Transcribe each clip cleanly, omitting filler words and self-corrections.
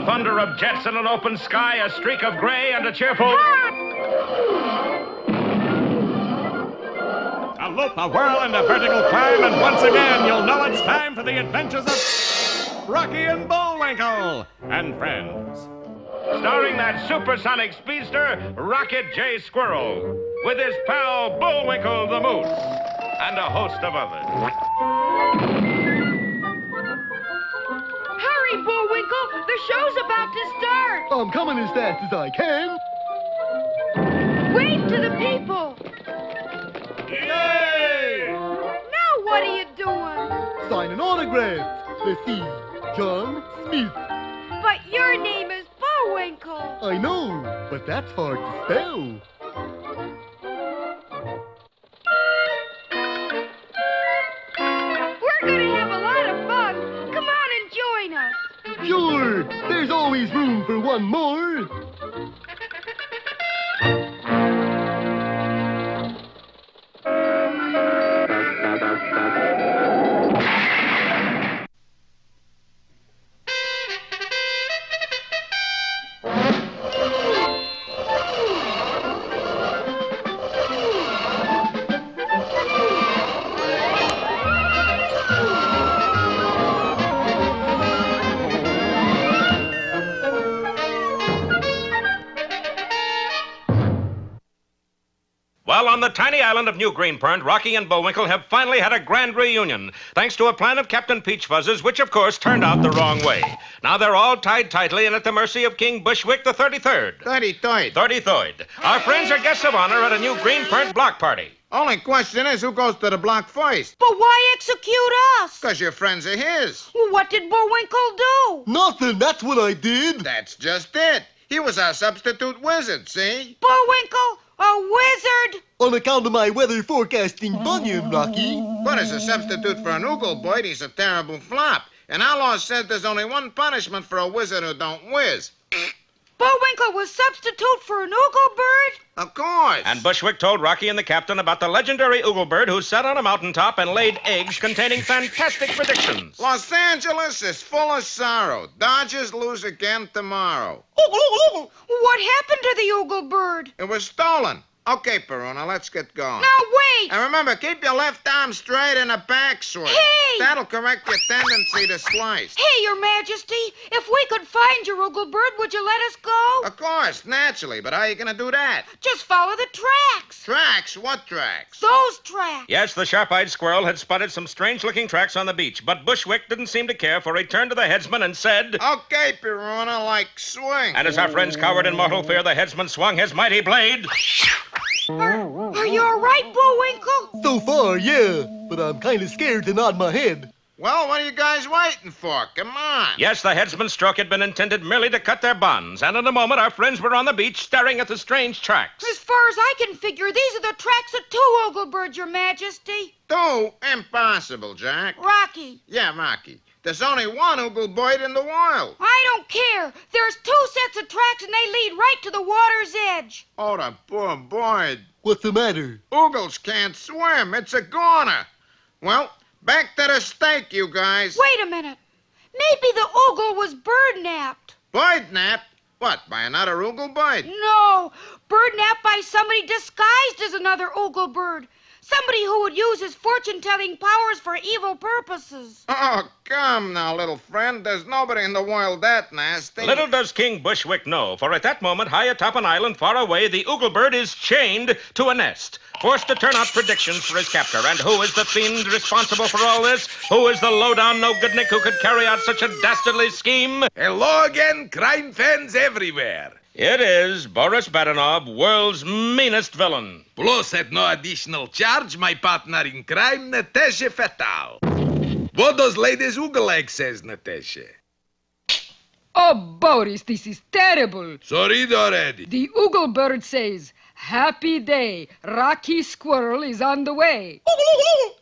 The thunder of jets in an open sky, a streak of gray, and a cheerful... A loop, a whirl, and a vertical climb, and once again you'll know it's time for the adventures of Rocky and Bullwinkle and friends. Starring that supersonic speedster, Rocket J. Squirrel, with his pal Bullwinkle the Moose, and a host of others. Hurry, Bullwinkle! The show's about to start! I'm coming as fast as I can. Wave to the people! Yay! Now what are you doing? Signing autographs. Let's see. John Smith. But your name is Bullwinkle. I know, but that's hard to spell. We're gonna have a lot of fun. Come on and join us. Sure, there's always room for one more. Well, on the tiny island of New Greenpernt, Rocky and Bullwinkle have finally had a grand reunion, thanks to a plan of Captain Peachfuzz's, which, of course, turned out the wrong way. Now they're all tied tightly and at the mercy of King Bushwick the 33rd. 33rd. 33rd. Our friends are guests of honor at a New Greenpernt block party. Only question is who goes to the block first? But why execute us? Because your friends are his. What did Bullwinkle do? Nothing, that's what I did. That's just it. He was our substitute wizard, see? Bullwinkle, a wizard? On account of my weather forecasting bunion, Rocky. But as a substitute for an Oogle Boyd, he's a terrible flop. And our law says there's only one punishment for a wizard who don't whiz. Bullwinkle was substitute for an Oogle bird? Of course. And Bushwick told Rocky and the captain about the legendary Oogle bird who sat on a mountaintop and laid eggs containing fantastic predictions. Los Angeles is full of sorrow. Dodgers lose again tomorrow. What happened to the Oogle bird? It was stolen. Okay, Perona, let's get going. Now wait! And remember, keep your left arm straight and a back swing. Hey! That'll correct your tendency to slice. Hey, Your Majesty, if we could find your Oogle bird, would you let us go? Of course, naturally, but how are you going to do that? Just follow the tracks. Tracks? What tracks? Those tracks. Yes, the sharp-eyed squirrel had spotted some strange-looking tracks on the beach, but Bushwick didn't seem to care, for he turned to the headsman and said... Okay, Perona, like swing. And as our friends cowered in mortal fear, the headsman swung his mighty blade. Are you all right, Bullwinkle? So far, yeah, but I'm kind of scared to nod my head. Well, what are you guys waiting for? Come on. Yes, the headsman's stroke had been intended merely to cut their bonds, and in a moment our friends were on the beach staring at the strange tracks. As far as I can figure, these are the tracks of two Oogle birds, Your Majesty. Two? Impossible, Jack. Rocky. Yeah, Rocky. There's only one Oogle Boyd in the world. I don't care. There's two sets of tracks, and they lead right to the water's edge. Oh, the poor Boyd. What's the matter? Oogles can't swim. It's a goner. Well, back to the stake, you guys. Wait a minute. Maybe the Oogle was bird-napped. Boyd napped? What, by another Oogle Boyd? No, bird-napped by somebody disguised as another Oogle bird. Somebody who would use his fortune-telling powers for evil purposes. Oh, come now, little friend. There's nobody in the world that nasty. Little does King Bushwick know, for at that moment, high atop an island far away, the Oogle bird is chained to a nest, forced to turn out predictions for his captor. And who is the fiend responsible for all this? Who is the low-down no-good-nick who could carry out such a dastardly scheme? Hello again, crime fans everywhere. It is Boris Badenov, world's meanest villain. Plus, at no additional charge, my partner in crime, Natasha Fatal. What does Ladies Oogle Egg says, Natasha? Oh, Boris, this is terrible. So read already. The Oogle bird says, "Happy day, Rocky Squirrel is on the way."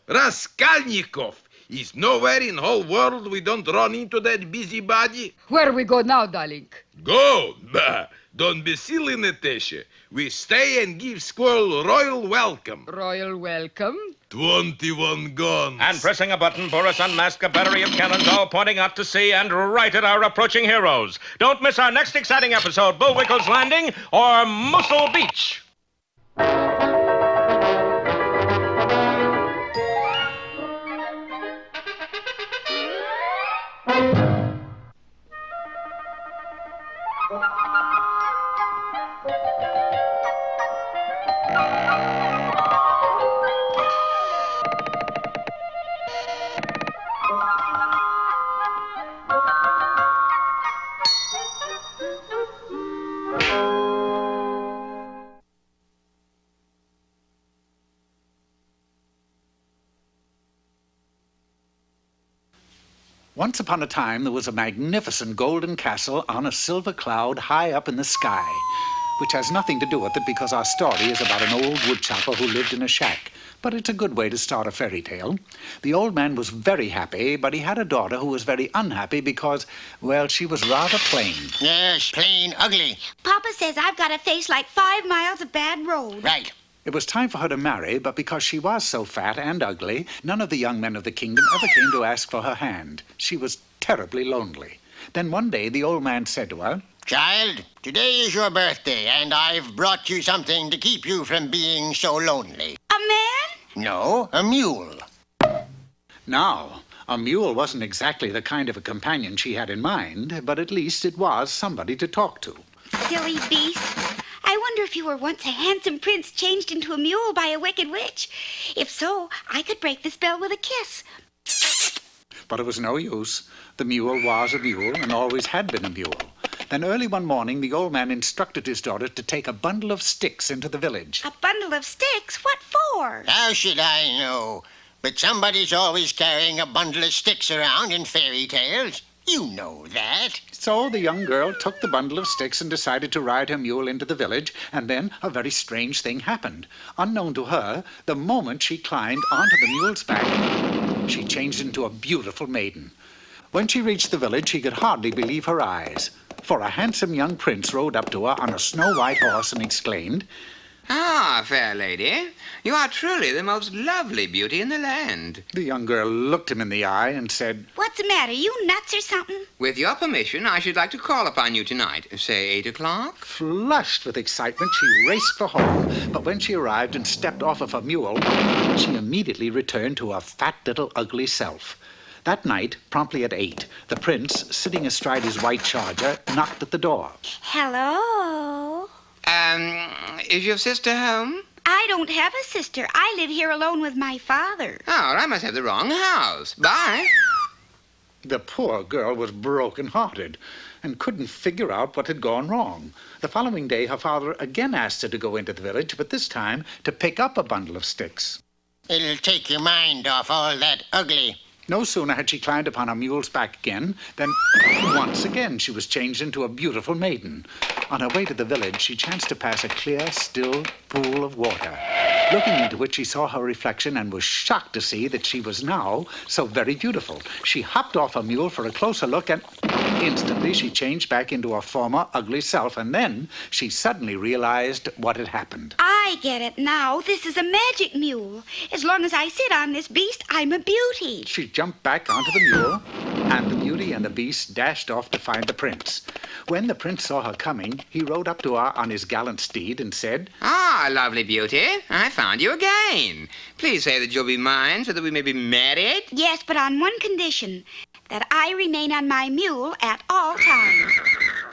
Raskolnikov. Is nowhere in whole world we don't run into that busybody? Where we go now, darling? Go! Bah! Don't be silly, Natasha. We stay and give Squirrel royal welcome. Royal welcome. 21 guns. And pressing a button, Boris unmasked a battery of cannons, all pointing out to sea and right at our approaching heroes. Don't miss our next exciting episode, Bullwinkle's Landing or Mussel Beach. Once upon a time, there was a magnificent golden castle on a silver cloud high up in the sky, which has nothing to do with it because our story is about an old woodchopper who lived in a shack. But it's a good way to start a fairy tale. The old man was very happy, but he had a daughter who was very unhappy because, well, she was rather plain. Yes, plain ugly. Papa says I've got a face like 5 miles of bad road. Right. It was time for her to marry, but because she was so fat and ugly, none of the young men of the kingdom ever came to ask for her hand. She was terribly lonely. Then one day the old man said to her, Child, today is your birthday, and I've brought you something to keep you from being so lonely. A man? No, a mule. Now, a mule wasn't exactly the kind of a companion she had in mind, but at least it was somebody to talk to. Silly beast. I wonder if you were once a handsome prince changed into a mule by a wicked witch. If so, I could break the spell with a kiss. But it was no use. The mule was a mule and always had been a mule. Then early one morning, the old man instructed his daughter to take a bundle of sticks into the village. A bundle of sticks? What for? How should I know? But somebody's always carrying a bundle of sticks around in fairy tales. You know that. So the young girl took the bundle of sticks and decided to ride her mule into the village, and then a very strange thing happened. Unknown to her, the moment she climbed onto the mule's back, she changed into a beautiful maiden. When she reached the village, she could hardly believe her eyes, for a handsome young prince rode up to her on a snow-white horse and exclaimed, Ah, fair lady, you are truly the most lovely beauty in the land. The young girl looked him in the eye and said, What's the matter? You nuts or something? With your permission, I should like to call upon you tonight, say 8 o'clock. Flushed with excitement, she raced for home. But when she arrived and stepped off of her mule, she immediately returned to her fat little ugly self. That night, promptly at 8, the prince, sitting astride his white charger, knocked at the door. Hello? Is your sister home? I don't have a sister. I live here alone with my father. Oh, I must have the wrong house. Bye. The poor girl was broken-hearted and couldn't figure out what had gone wrong. The following day, her father again asked her to go into the village, but this time to pick up a bundle of sticks. It'll take your mind off all that ugly. No sooner had she climbed upon her mule's back again than once again she was changed into a beautiful maiden. On her way to the village, she chanced to pass a clear, still pool of water. Looking into which, she saw her reflection and was shocked to see that she was now so very beautiful. She hopped off her mule for a closer look, and instantly she changed back into her former ugly self, and then she suddenly realized what had happened. I get it now. This is a magic mule. As long as I sit on this beast, I'm a beauty. She jumped back onto the mule, and the beauty and the beast dashed off to find the prince. When the prince saw her coming, he rode up to her on his gallant steed and said, Ah, lovely beauty, I found you again. Please say that you'll be mine so that we may be married. Yes, but on one condition, that I remain on my mule at all times.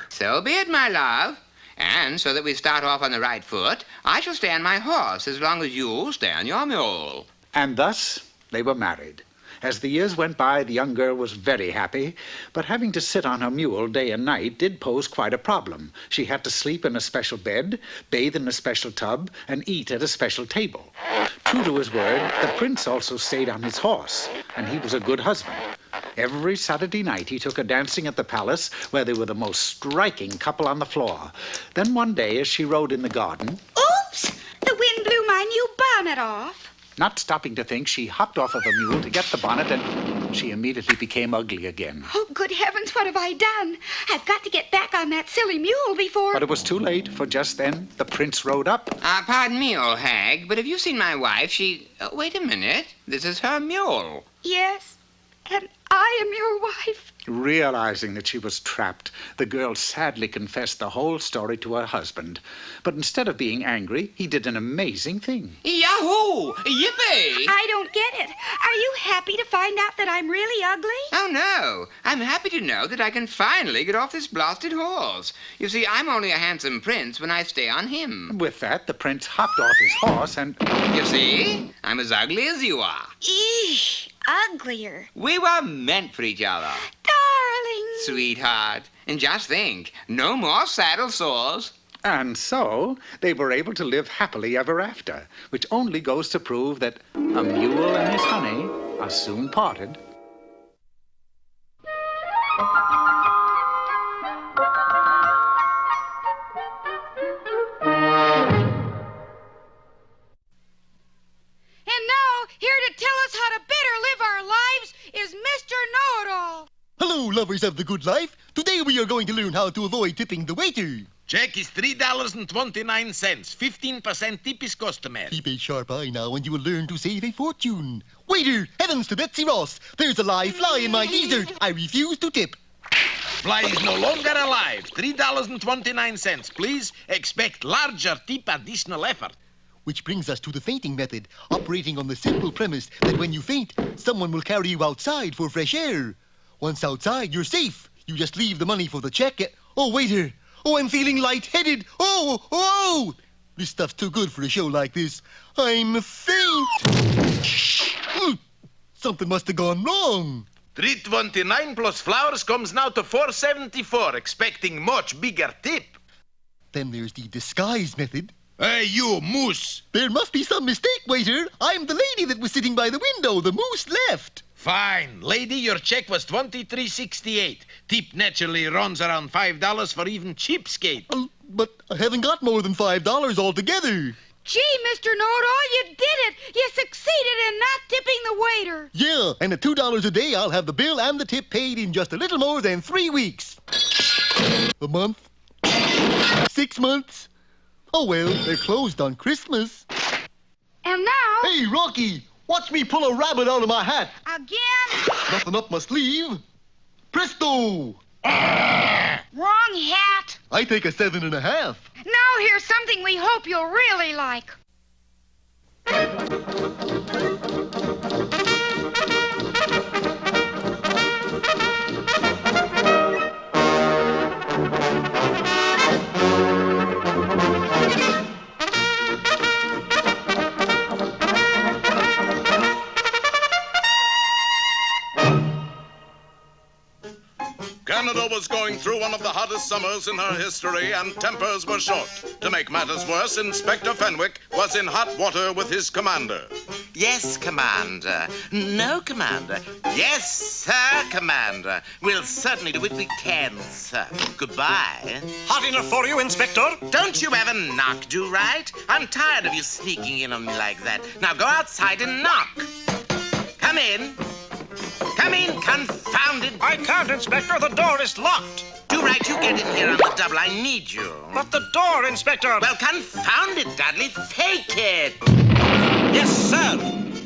So be it, my love. And so that we start off on the right foot, I shall stay on my horse as long as you stay on your mule. And thus they were married. As the years went by, the young girl was very happy, but having to sit on her mule day and night did pose quite a problem. She had to sleep in a special bed, bathe in a special tub, and eat at a special table. True to his word, the prince also stayed on his horse, and he was a good husband. Every Saturday night he took her dancing at the palace, where they were the most striking couple on the floor. Then one day, as she rode in the garden... Oops! The wind blew my new bonnet off. Not stopping to think, she hopped off of her mule to get the bonnet and she immediately became ugly again. Oh, good heavens, what have I done? I've got to get back on that silly mule before... But it was too late, for just then the prince rode up. Pardon me, old hag, but have you seen my wife? Wait a minute. This is her mule. Yes, and I am your wife. Realizing that she was trapped, the girl sadly confessed the whole story to her husband. But instead of being angry, he did an amazing thing. Yahoo! Yippee! I don't get it. Are you happy to find out that I'm really ugly? Oh, no. I'm happy to know that I can finally get off this blasted horse. You see, I'm only a handsome prince when I stay on him. With that, the prince hopped off his horse and... You see? I'm as ugly as you are. Eesh, uglier. We were meant for each other. Darling. Sweetheart. And just think, no more saddle sores. And so they were able to live happily ever after, which only goes to prove that a mule and his honey are soon parted. And now, here to tell us how to better live our lives is Mr. Know-It-All. Hello, lovers of the good life. Today we are going to learn how to avoid tipping the waiter. Check is $3.29. 15% tip is customary. Keep a sharp eye now and you will learn to save a fortune. Waiter, heavens to Betsy Ross. There's a live fly in my dessert. I refuse to tip. Fly is no longer alive. $3.29. Please expect larger tip additional effort. Which brings us to the fainting method, operating on the simple premise that when you faint, someone will carry you outside for fresh air. Once outside, you're safe. You just leave the money for the check. Oh, waiter. Oh, I'm feeling lightheaded. Oh! This stuff's too good for a show like this. I'm faint. Something must have gone wrong. $3.29 plus flowers comes now to $4.74, expecting much bigger tip. Then there's the disguise method. Hey, you moose. There must be some mistake, waiter. I'm the lady that was sitting by the window. The moose left. Fine. Lady, your check was $23.68. Tip naturally runs around $5 for even cheapskate. But I haven't got more than $5 altogether. Gee, Mr. Know-It-All, you did it. You succeeded in not tipping the waiter. Yeah, and at $2 a day, I'll have the bill and the tip paid in just a little more than 3 weeks. A month? 6 months? Oh, well, they're closed on Christmas. And now... Hey, Rocky, watch me pull a rabbit out of my hat. Again? Nothing up my sleeve. Presto! Wrong hat. I take a 7.5. Now here's something we hope you'll really like. Canada was going through one of the hottest summers in her history, and tempers were short. To make matters worse, Inspector Fenwick was in hot water with his commander. Yes, Commander. No, Commander. Yes, sir, Commander. We'll certainly do what we can, sir. Goodbye. Hot enough for you, Inspector? Don't you ever knock, do right? I'm tired of you sneaking in on me like that. Now go outside and knock. Come in. Come in, confounded... I can't, Inspector. The door is locked. Do right, you get in here on the double. I need you. But the door, Inspector... Well, confound it, Dudley. Take it. Yes, sir.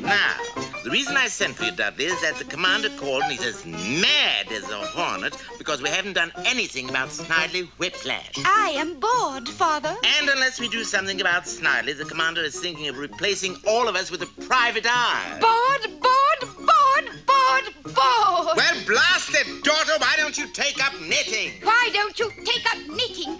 Now, the reason I sent for you, Dudley, is that the commander called and he's as mad as a hornet because we haven't done anything about Snidely Whiplash. I am bored, Father. And unless we do something about Snidely, the commander is thinking of replacing all of us with a private eye. Bored. Well, blast it, daughter. Why don't you take up knitting? Why don't you take up knitting?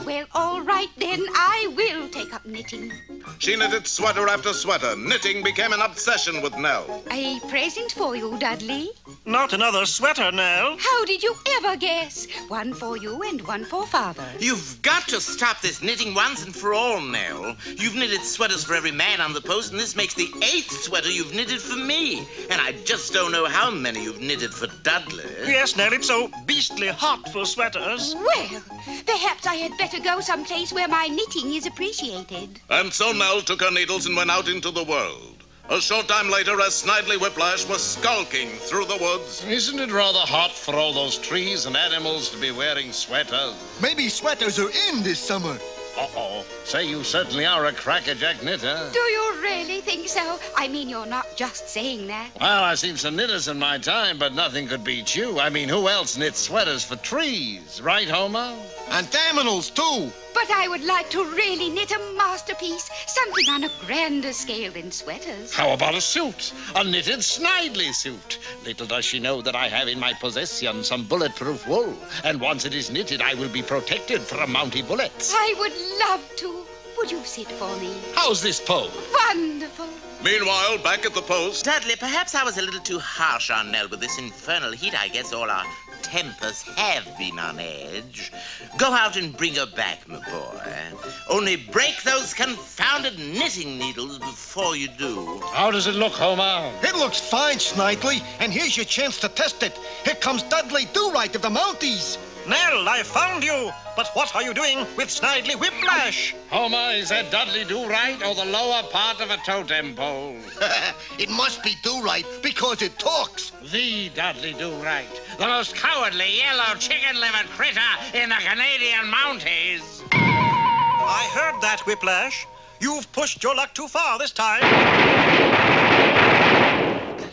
Well, all right then. I will take up knitting. She knitted sweater after sweater. Knitting became an obsession with Nell. A present for you, Dudley. Not another sweater, Nell. How did you ever guess? One for you and one for Father. You've got to stop this knitting once and for all, Nell. You've knitted sweaters for every man on the post, and this makes the 8th sweater you've knitted for me. And I just don't know how many you've knitted for Dudley. Yes, Nell, it's so beastly hot for sweaters. Well, perhaps I had better go someplace where my knitting is appreciated. And so Nell took her needles and went out into the world. A short time later, as Snidely Whiplash was skulking through the woods. Isn't it rather hot for all those trees and animals to be wearing sweaters? Maybe sweaters are in this summer. Uh-oh. Say, you certainly are a crackerjack knitter. Do you really think so? I mean, you're not just saying that. Well, I've seen some knitters in my time, but nothing could beat you. I mean, who else knits sweaters for trees? Right, Homer? And terminals, too. But I would like to really knit a masterpiece, something on a grander scale than sweaters. How about a suit? A knitted Snidely suit. Little does she know that I have in my possession some bulletproof wool. And once it is knitted, I will be protected from Mountie bullets. I would love to. Would you sit for me? How's this pose? Wonderful. Meanwhile, back at the post. Dudley, perhaps I was a little too harsh on Nell with this infernal heat. I guess all our tempers have been on edge. Go out and bring her back, my boy. Only break those confounded knitting needles before you do. How does it look, Homer? It looks fine, Snidely, and here's your chance to test it. Here comes Dudley Do-Right of the Mounties. Nell, I found you. But what are you doing with Snidely Whiplash? Homer, is that Dudley Do-Right or the lower part of a totem pole? It must be Do-Right because it talks. The Dudley Do-Right, the most cowardly yellow chicken-livered critter in the Canadian Mounties. I heard that, Whiplash. You've pushed your luck too far this time.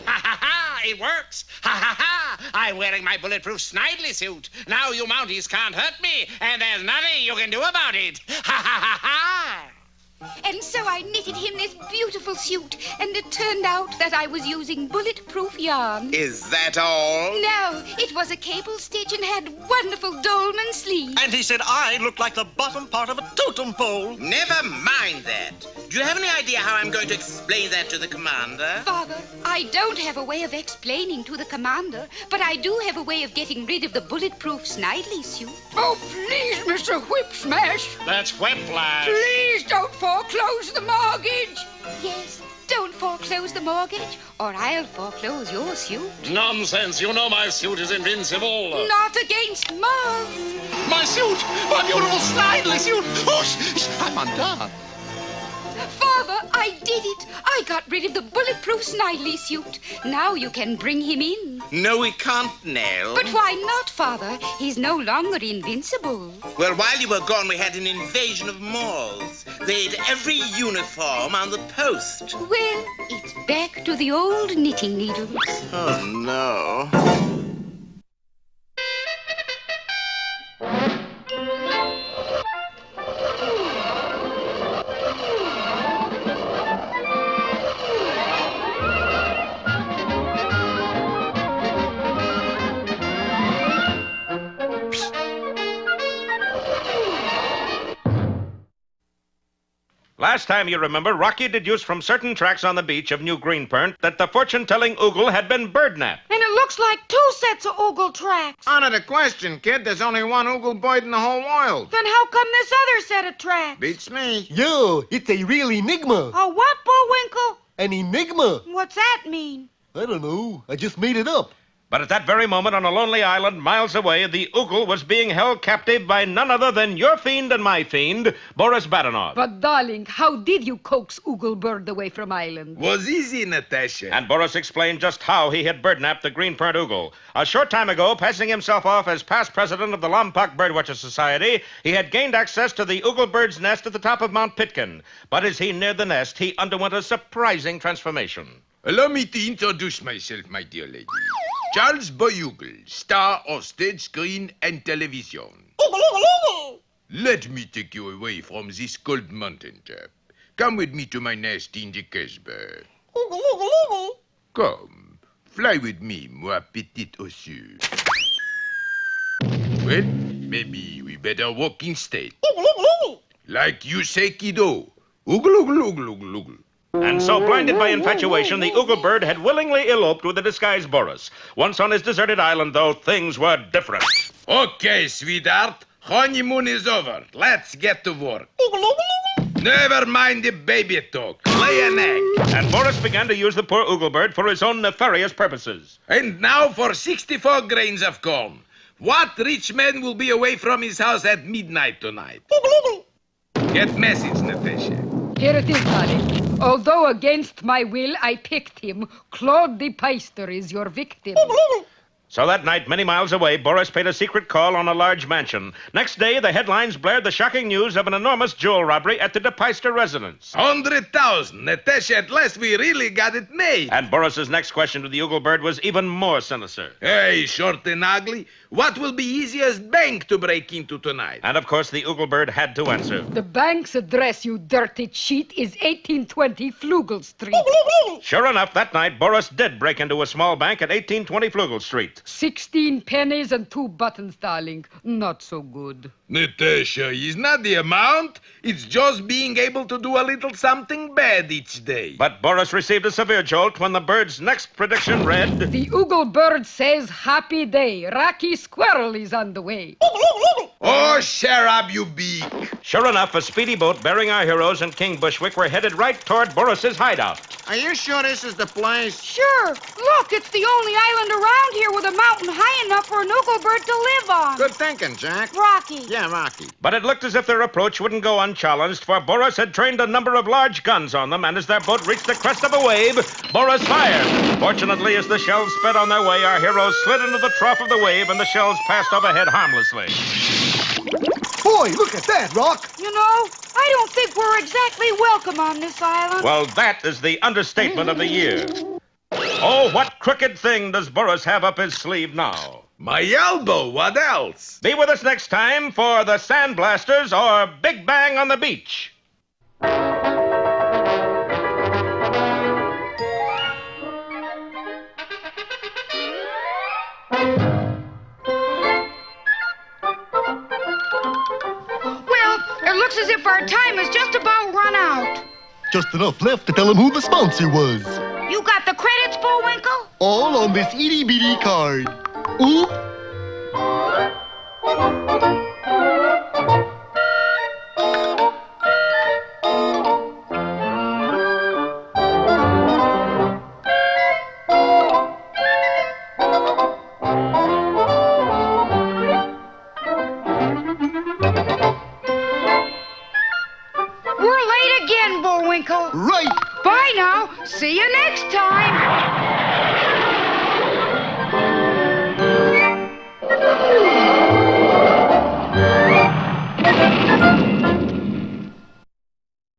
Ha ha ha! It works! Ha ha ha! I'm wearing my bulletproof Snidely suit. Now you Mounties can't hurt me, and there's nothing you can do about it. Ha ha ha ha! And so I knitted him this beautiful suit, and it turned out that I was using bulletproof yarn. Is that all? No, it was a cable stitch and had wonderful dolman sleeves. And he said I looked like the bottom part of a totem pole. Never mind that. Do you have any idea how I'm going to explain that to the commander? Father, I don't have a way of explaining to the commander, but I do have a way of getting rid of the bulletproof Snidely suit. Oh, please, Mr. Whip Smash. That's Whiplash. Please don't foreclose the mortgage. Yes, don't foreclose the mortgage, or I'll foreclose your suit. Nonsense. You know my suit is invincible. Not against moths. My suit! My beautiful Snidely suit! Whoosh! I'm undone. Father, I did it. I got rid of the bulletproof Snidely suit. Now you can bring him in. No, we can't, Nell. But why not, Father? He's no longer invincible. Well, while you were gone, we had an invasion of moths. They ate every uniform on the post. Well, it's back to the old knitting needles. Oh, no. Last time, you remember, Rocky deduced from certain tracks on the beach of New Greenpernt that the fortune-telling Oogle had been birdnapped. And it looks like 2 sets of Oogle tracks. Out of the question, kid. There's only one Oogle bird in the whole world. Then how come this other set of tracks? Beats me. Yo, it's a real enigma. A what, Bullwinkle? An enigma. What's that mean? I don't know. I just made it up. But at that very moment, on a lonely island miles away, the Oogle was being held captive by none other than your fiend and my fiend, Boris Badenov. But, darling, how did you coax Oogle Bird away from island? Was easy, Natasha. And Boris explained just how he had birdnapped the Greenpernt Oogle. A short time ago, passing himself off as past president of the Lompoc Birdwatcher Society, he had gained access to the Oogle Bird's nest at the top of Mount Pitkin. But as he neared the nest, he underwent a surprising transformation. Allow me to introduce myself, my dear lady. Charles Boy-Oogle, star of stage, screen, and television. Let me take you away from this cold mountain top. Come with me to my nest in the Casbah. Come, fly with me, moi petit ossu. Well, maybe we better walk in state. Like you say, kiddo. Oogle, oogle, oogle, oogle, oogle. And so, blinded by infatuation, the Oogle Bird had willingly eloped with the disguised Boris. Once on his deserted island, though, things were different. Okay, sweetheart. Honeymoon is over. Let's get to work. Never mind the baby talk. Lay an egg. And Boris began to use the poor Oogle Bird for his own nefarious purposes. And now for 64 grains of corn. What rich man will be away from his house at midnight tonight? Get message, Natasha. Here it is, darling. Although against my will I picked him, Claude the Peister is your victim. So that night, many miles away, Boris paid a secret call on a large mansion. Next day, the headlines blared the shocking news of an enormous jewel robbery at the De Peister residence. 100,000. Natasha, at last we really got it made. And Boris's next question to the Oogle Bird was even more sinister. Hey, short and ugly, what will be easiest bank to break into tonight? And of course, the Oogle Bird had to answer. The bank's address, you dirty cheat, is 1820 Flugel Street. Sure enough, that night, Boris did break into a small bank at 1820 Flugel Street. 16 pennies and 2 buttons, darling. Not so good. Natasha, it's not the amount. It's just being able to do a little something bad each day. But Boris received a severe jolt when the bird's next prediction read... The Oogle Bird says happy day. Rocky Squirrel is on the way. Oh, shut up, you beak. Sure enough, a speedy boat bearing our heroes and King Bushwick were headed right toward Boris's hideout. Are you sure this is the place? Sure. Look, it's the only island around here with a mountain high enough for an Oogle Bird to live on. Good thinking, Jack. Rocky. Yeah, Rocky. But it looked as if their approach wouldn't go unchallenged, for Boris had trained a number of large guns on them, and as their boat reached the crest of a wave, Boris fired. Fortunately, as the shells sped on their way, our heroes slid into the trough of the wave, and the shells passed overhead harmlessly. Boy, look at that, Rock. You know, I don't think we're exactly welcome on this island. Well, that is the understatement of the year. Oh, what crooked thing does Boris have up his sleeve now? My elbow, what else? Be with us next time for the Sandblasters or Big Bang on the Beach. Well, it looks as if our time has just about run out. Just enough left to tell him who the sponsor was. You got the credits, Bullwinkle? All on this itty-bitty card. Oop. We're late again, Bullwinkle. Right. Bye now. See you next time.